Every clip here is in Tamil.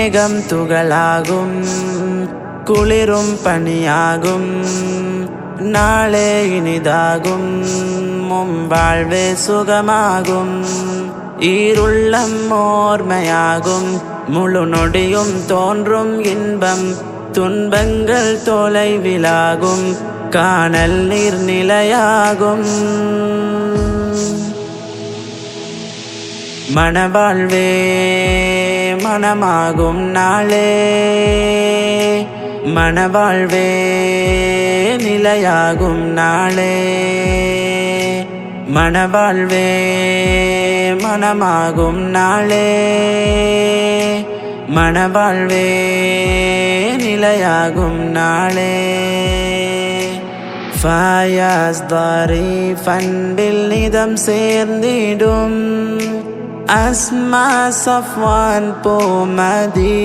மேகம் துகளாகும் குளிரும் பனியாகும் நாளே இனிதாகும் வாழ்வே சுகமாகும் ஈருள்ளம் ஓர்மையாகும் முழு நொடியும் தோன்றும் இன்பம் துன்பங்கள் தொலைவிலாகும் காணல் நீர் நிலையாகும் மனவாழ்வே மனமாகும் நாளே மனவாழ்வே நிலையாகும் நாளே மனவாழ்வே மனமாகும் நாளே மனவாழ்வே நிலையாகும் நாளே ஃபாயாஸ் தாரீஃப் அன்பில் நிதம் சேர்ந்திடும் அஸ்மா சஃப்வான் போமதி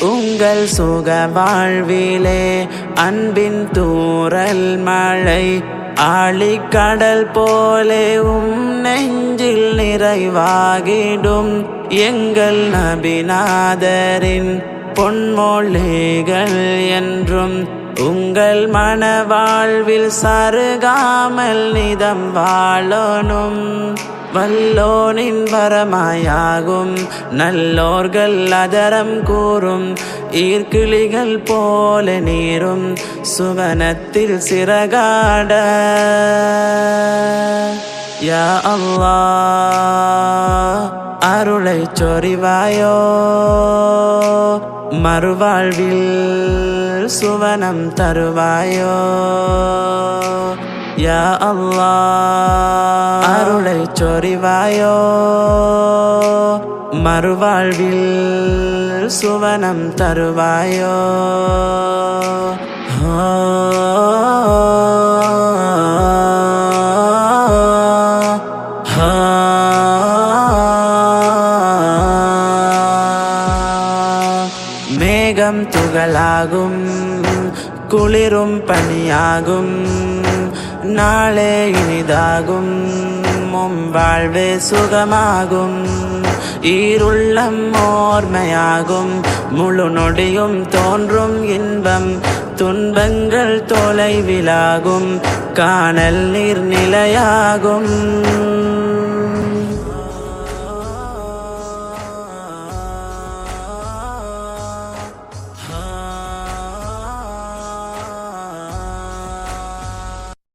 உங்கள் சுக வாழ்விலே அன்பின் தூறல் மழை ஆழிக்கடல் போலே நெஞ்சில் நிறைவாகிடும் எங்கள் நபிநாதரின் பொன்மொழிகள் என்றும் உங்கள் மனவாழ்வில் சருகாமல் நிதம் வாழணும் வல்லோனின் வரமாயாகும் நல்லோர்கள் அதரம் கூறும் ஈர்க்கிளிகள் போல நீரும் சுவனத்தில் சிறகாட யா அல்லாஹ் அருளை சொரிவாயோ மறுவாழ்வில் சுவனம் தருவாயோ யா அல்லாஹ் அருளை சொரிவாயோ மறுவாழ்வில் சுவனம் தருவாயோ மேகம் துகளாகும் குளிரும் பனியாகும் நாளே இனிதாகும் வாழ்வே சுகமாகும் ஈருள்ளம் ஓர்மையாகும் முழு நொடியும் தோன்றும் இன்பம் துன்பங்கள் தொலைவிலாகும் காணல் நீர் நிலையாகும்